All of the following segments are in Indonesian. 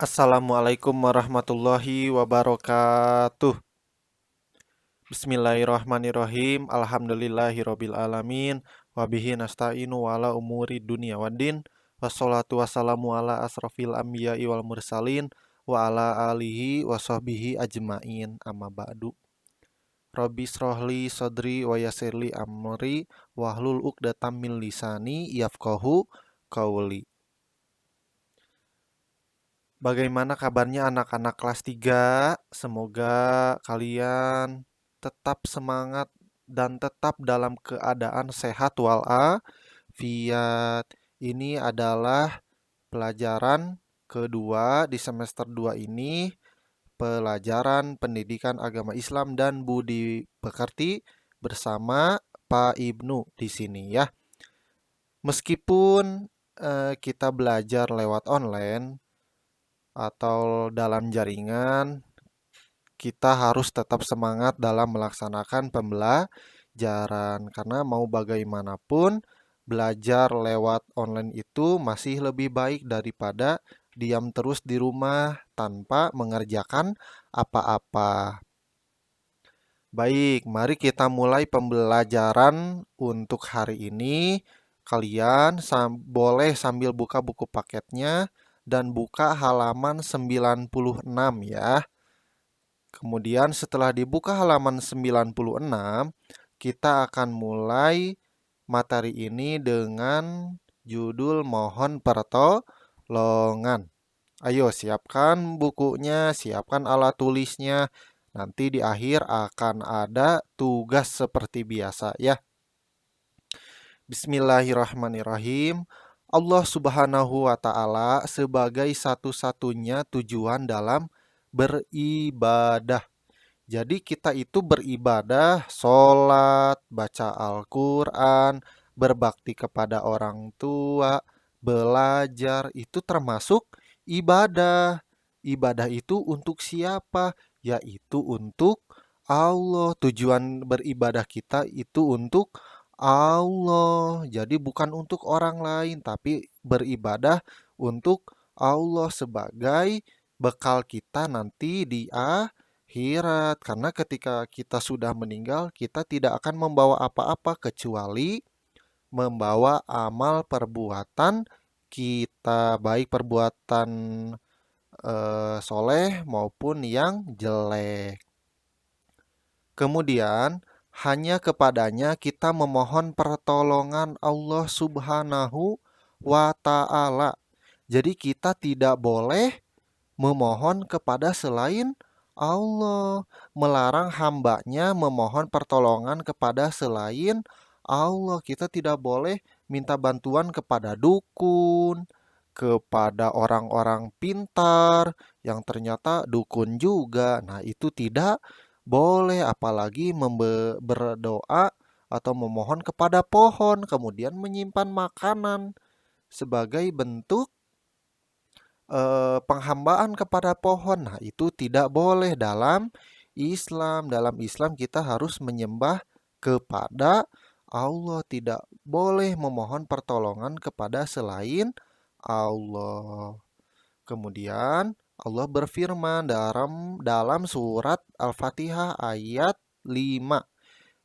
Assalamualaikum warahmatullahi wabarakatuh. Bismillahirrahmanirrahim. Alhamdulillahirabbil alamin. Wabihi nasta'inu wala umuri dunia waddin. Wassalatu wassalamu ala asrafil anbiya'i wal mursalin wa ala alihi wa sahbihi ajmain. Amma ba'du. Rabbi srohli sodri wa yassirli amri wahlul uqdatam min lisani yafqahu qauli. Bagaimana kabarnya anak-anak kelas 3? Semoga kalian tetap semangat dan tetap dalam keadaan sehat walafiat. Ini adalah pelajaran kedua di semester 2 ini, pelajaran pendidikan agama Islam dan budi pekerti bersama Pak Ibnu di sini ya. Meskipun kita belajar lewat online atau dalam jaringan, kita harus tetap semangat dalam melaksanakan pembelajaran karena mau bagaimanapun belajar lewat online itu masih lebih baik daripada diam terus di rumah tanpa mengerjakan apa-apa. Baik, mari kita mulai pembelajaran untuk hari ini. Kalian boleh sambil buka buku paketnya dan buka halaman 96 ya. Kemudian setelah dibuka halaman 96, kita akan mulai materi ini dengan judul Mohon Pertolongan. Ayo siapkan bukunya, siapkan alat tulisnya. Nanti di akhir akan ada tugas seperti biasa ya. Bismillahirrahmanirrahim. Allah Subhanahu wa Ta'ala sebagai satu-satunya tujuan dalam beribadah. Jadi kita itu beribadah, sholat, baca Al-Quran, berbakti kepada orang tua, belajar, itu termasuk ibadah. Ibadah itu untuk siapa? Yaitu untuk Allah. Tujuan beribadah kita itu untuk Allah. Jadi bukan untuk orang lain, tapi beribadah untuk Allah sebagai bekal kita nanti di akhirat. Karena ketika kita sudah meninggal, kita tidak akan membawa apa-apa kecuali membawa amal perbuatan kita, baik perbuatan soleh maupun yang jelek. Kemudian hanya kepadanya kita memohon pertolongan Allah Subhanahu wa Ta'ala. Jadi kita tidak boleh memohon kepada selain Allah, melarang hambanya memohon pertolongan kepada selain Allah. Kita tidak boleh minta bantuan kepada dukun, kepada orang-orang pintar yang ternyata dukun juga. Nah, itu tidak boleh, apalagi berdoa atau memohon kepada pohon, kemudian menyimpan makanan sebagai bentuk penghambaan kepada pohon. Nah, itu tidak boleh dalam Islam. Dalam Islam kita harus menyembah kepada Allah, tidak boleh memohon pertolongan kepada selain Allah. Kemudian Allah berfirman dalam surat Al-Fatihah ayat 5.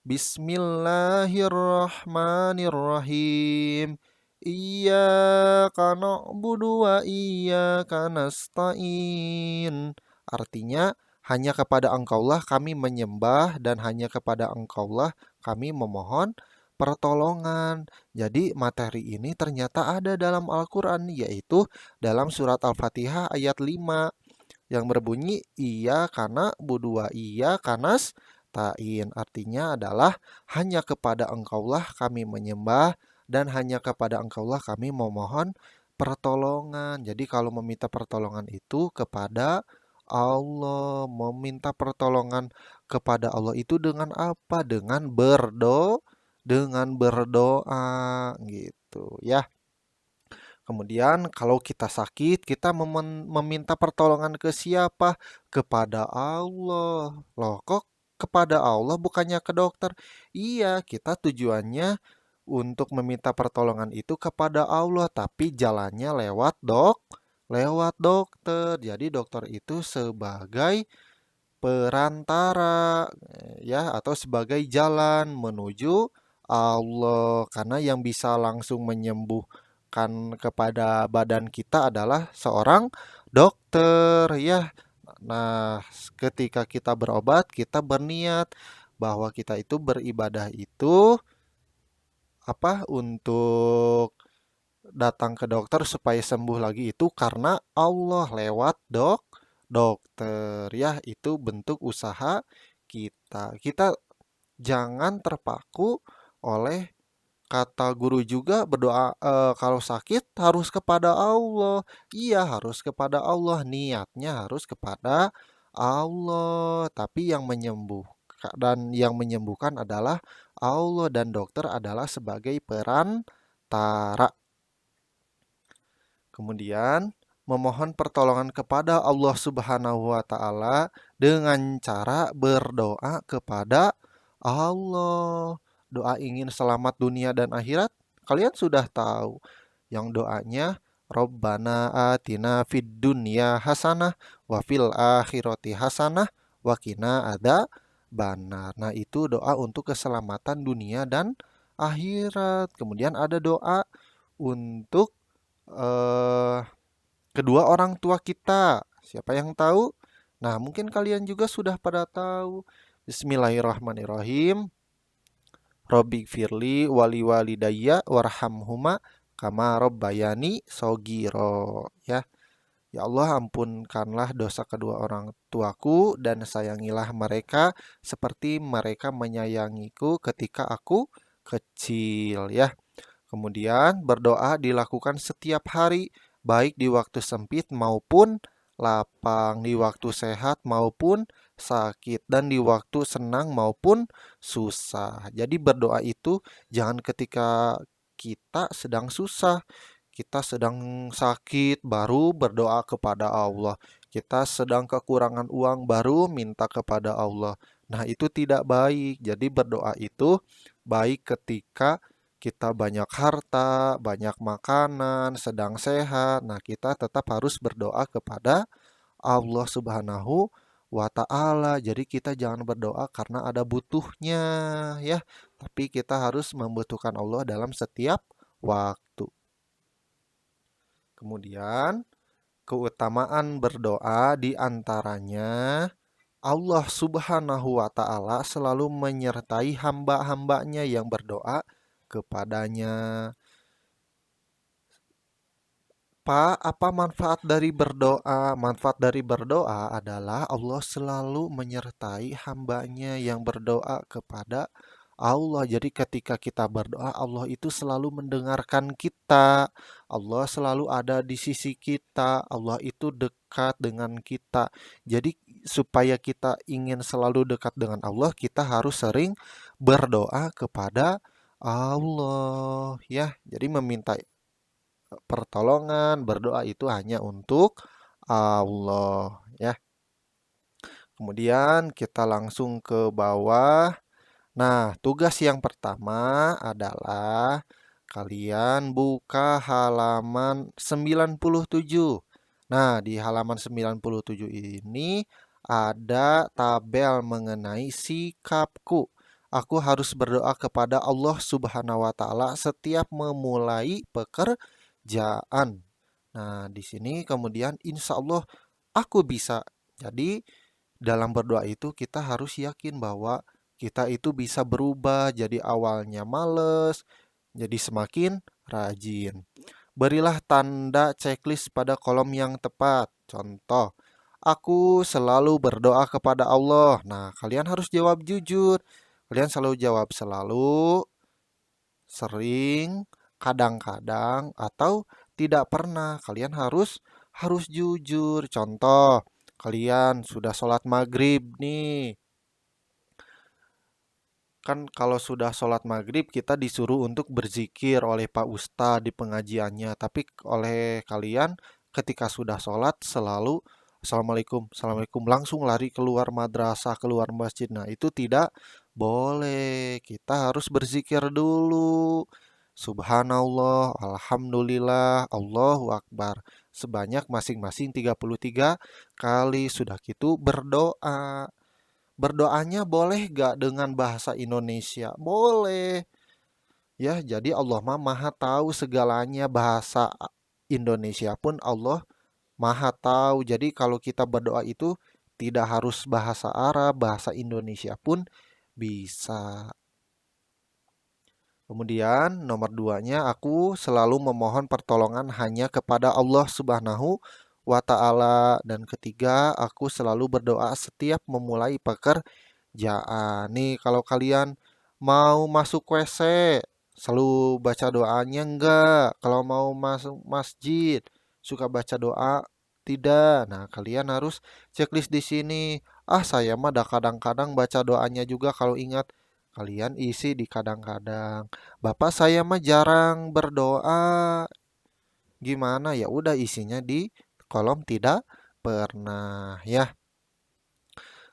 Bismillahirrahmanirrahim. Iyyaka na'budu wa iyyaka nasta'in. Artinya, hanya kepada Engkaulah kami menyembah dan hanya kepada Engkaulah kami memohon pertolongan. Jadi materi ini ternyata ada dalam Al-Quran, yaitu dalam surat Al-Fatihah ayat 5 yang berbunyi iya karena budua iya kanas tain. Artinya adalah hanya kepada Engkaulah kami menyembah dan hanya kepada Engkaulah kami memohon pertolongan. Jadi kalau meminta pertolongan itu kepada Allah, meminta pertolongan kepada Allah itu dengan apa? Dengan berdoa gitu ya. Kemudian kalau kita sakit, kita meminta pertolongan ke siapa? Kepada Allah. Loh, kok kepada Allah bukannya ke dokter? Iya, kita tujuannya untuk meminta pertolongan itu kepada Allah, tapi jalannya lewat lewat dokter. Jadi dokter itu sebagai perantara ya atau sebagai jalan menuju Allah karena yang bisa langsung menyembuhkan kepada badan kita adalah seorang dokter ya. Nah, ketika kita berobat, kita berniat bahwa kita itu beribadah itu untuk datang ke dokter supaya sembuh lagi itu karena Allah lewat dokter ya itu bentuk usaha kita. Kita jangan terpaku oleh kata guru juga berdoa kalau sakit harus kepada Allah. Iya, harus kepada Allah, niatnya harus kepada Allah. Tapi yang menyembuhkan adalah Allah dan dokter adalah sebagai perantara. Kemudian memohon pertolongan kepada Allah Subhanahu wa taala dengan cara berdoa kepada Allah. Doa ingin selamat dunia dan akhirat, kalian sudah tahu. Yang doanya Rabbana atina fid dunya hasanah wa fil akhirati hasanah wa qina adzabannar. Nah, itu doa untuk keselamatan dunia dan akhirat. Kemudian ada doa untuk eh, kedua orang tua kita. Siapa yang tahu? Nah, mungkin kalian juga sudah pada tahu. Bismillahirrahmanirrahim. Robbi firli wali walidayya warhamhuma kama robbayani sogiro. Ya, ya Allah, ampunkanlah dosa kedua orang tuaku dan sayangilah mereka seperti mereka menyayangiku ketika aku kecil. Ya. Kemudian berdoa dilakukan setiap hari, baik di waktu sempit maupun lapang, di waktu sehat maupun sakit, dan di waktu senang maupun susah. Jadi berdoa itu jangan ketika kita sedang susah, kita sedang sakit baru berdoa kepada Allah. Kita sedang kekurangan uang baru minta kepada Allah. Nah, itu tidak baik. Jadi berdoa itu baik ketika kita banyak harta, banyak makanan, sedang sehat. Nah, kita tetap harus berdoa kepada Allah Subhanahu wa taala. Jadi kita jangan berdoa karena ada butuhnya ya, tapi kita harus membutuhkan Allah dalam setiap waktu. Kemudian keutamaan berdoa di antaranya Allah Subhanahu wa taala selalu menyertai hamba-hambanya yang berdoa kepadanya. Pak, apa manfaat dari berdoa? Manfaat dari berdoa adalah Allah selalu menyertai hambanya yang berdoa kepada Allah. Jadi ketika kita berdoa, Allah itu selalu mendengarkan kita. Allah selalu ada di sisi kita. Allah itu dekat dengan kita. Jadi supaya kita ingin selalu dekat dengan Allah, kita harus sering berdoa kepada Allah. Ya, jadi meminta pertolongan, berdoa itu hanya untuk Allah ya. Kemudian kita langsung ke bawah. Nah, tugas yang pertama adalah kalian buka halaman 97. Nah, di halaman 97 ini ada tabel mengenai sikapku. Aku harus berdoa kepada Allah Subhanahu wa taala setiap memulai pekerjaan. Nah, di sini kemudian insya Allah aku bisa. Jadi, dalam berdoa itu kita harus yakin bahwa kita itu bisa berubah jadi awalnya males, jadi semakin rajin. Berilah tanda checklist pada kolom yang tepat. Contoh, aku selalu berdoa kepada Allah. Nah, kalian harus jawab jujur. Kalian selalu jawab selalu, sering, kadang-kadang, atau tidak pernah. Kalian harus jujur. Contoh, kalian sudah sholat maghrib nih. Kan kalau sudah sholat maghrib kita disuruh untuk berzikir oleh Pak Ustadz di pengajiannya. Tapi oleh kalian ketika sudah sholat selalu Assalamualaikum, Assalamualaikum, langsung lari keluar madrasah, keluar masjid. Nah, itu tidak boleh. Kita harus berzikir dulu. Subhanallah, Alhamdulillah, Allahu Akbar. sebanyak masing-masing 33 kali. Sudah gitu berdoa. Berdoanya boleh gak dengan bahasa Indonesia? Boleh. Ya, jadi Allah mah maha tahu segalanya. Bahasa Indonesia pun Allah maha tahu. Jadi kalau kita berdoa itu tidak harus bahasa Arab, bahasa Indonesia pun bisa. Kemudian nomor duanya, aku selalu memohon pertolongan hanya kepada Allah Subhanahu wa Ta'ala. Dan ketiga, aku selalu berdoa setiap memulai pekerjaan. Nih, kalau kalian mau masuk WC, selalu baca doanya enggak? Kalau mau masuk masjid, suka baca doa? Tidak. Nah, kalian harus checklist di sini. Ah, saya mah kadang-kadang baca doanya juga kalau ingat. Kalian isi di kadang-kadang. Bapak saya mah jarang berdoa. Gimana? Ya udah isinya di kolom tidak pernah ya.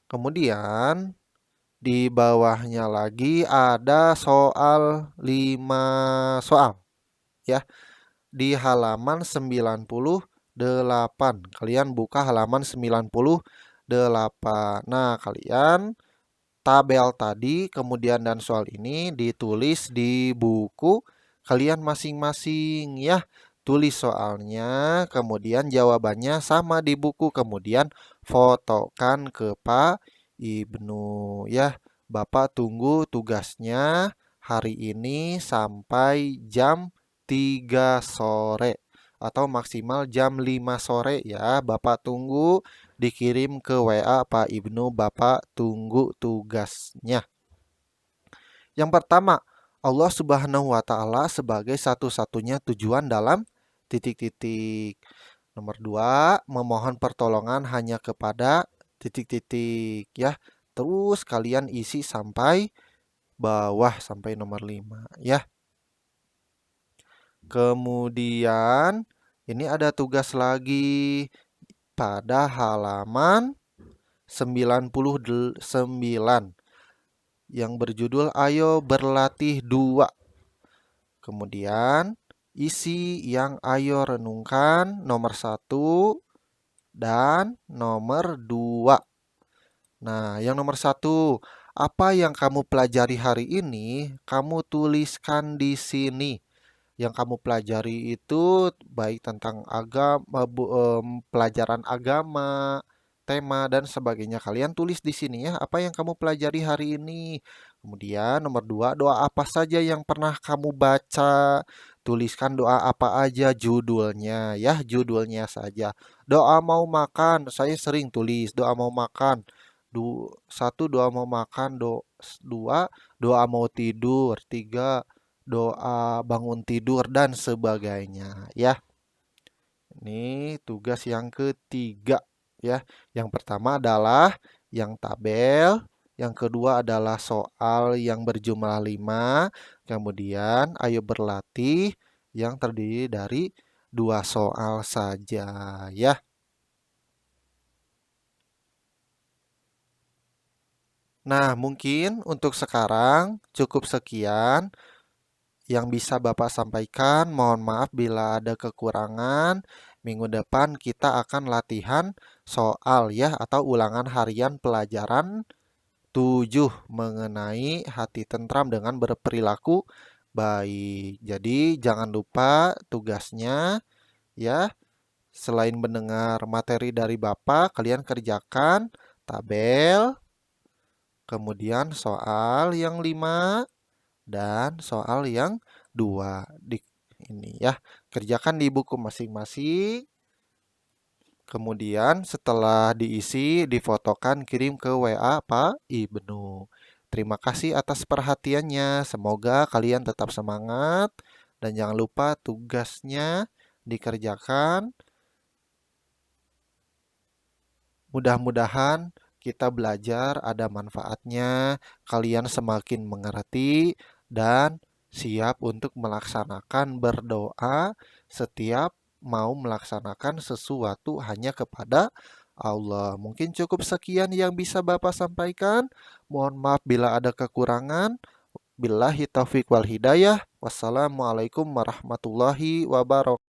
Kemudian di bawahnya lagi ada soal 5 soal ya. Di halaman 98. Kalian buka halaman 98. Nah, kalian tabel tadi, kemudian dan soal ini ditulis di buku kalian masing-masing ya. Tulis soalnya, kemudian jawabannya sama di buku, kemudian fotokan ke Pak Ibnu ya. Bapak tunggu tugasnya hari ini sampai jam 3 sore atau maksimal jam 5 sore ya. Bapak tunggu dikirim ke WA Pak Ibnu, Bapak tunggu tugasnya. Yang pertama, Allah Subhanahu wa Ta'ala sebagai satu-satunya tujuan dalam titik-titik. Nomor dua, memohon pertolongan hanya kepada titik-titik ya. Terus kalian isi sampai bawah sampai nomor 5 ya. Kemudian ini ada tugas lagi pada halaman 99 yang berjudul Ayo Berlatih 2. Kemudian isi yang ayo renungkan nomor 1 dan nomor 2. Nah, yang nomor 1, apa yang kamu pelajari hari ini, kamu tuliskan di sini. Yang kamu pelajari itu baik tentang agama, pelajaran agama, tema dan sebagainya. Kalian tulis di sini ya, apa yang kamu pelajari hari ini. Kemudian nomor 2, doa apa saja yang pernah kamu baca. Tuliskan doa apa aja judulnya ya, judulnya saja. Doa mau makan, saya sering tulis doa mau makan. 1 doa mau makan, 2 doa mau tidur, 3 doa bangun tidur dan sebagainya ya. Ini tugas yang ketiga ya. Yang pertama adalah yang tabel, yang kedua adalah soal yang berjumlah 5, kemudian ayo berlatih yang terdiri dari 2 soal saja ya. Nah, mungkin untuk sekarang cukup sekian yang bisa Bapak sampaikan. Mohon maaf bila ada kekurangan. Minggu depan kita akan latihan soal ya atau ulangan harian pelajaran 7 mengenai hati tentram dengan berperilaku baik. Jadi jangan lupa tugasnya ya. Selain mendengar materi dari Bapak, kalian kerjakan tabel, kemudian soal yang 5 dan soal yang 2 di ini ya. Kerjakan di buku masing-masing. Kemudian setelah diisi, difotokan, kirim ke WA Pak Ibnu. Terima kasih atas perhatiannya. Semoga kalian tetap semangat dan jangan lupa tugasnya dikerjakan. Mudah-mudahan kita belajar ada manfaatnya, kalian semakin mengerti dan siap untuk melaksanakan berdoa setiap mau melaksanakan sesuatu hanya kepada Allah. Mungkin cukup sekian yang bisa Bapak sampaikan. Mohon maaf bila ada kekurangan. Billahi taufiq wal hidayah. Wassalamualaikum warahmatullahi wabarakatuh.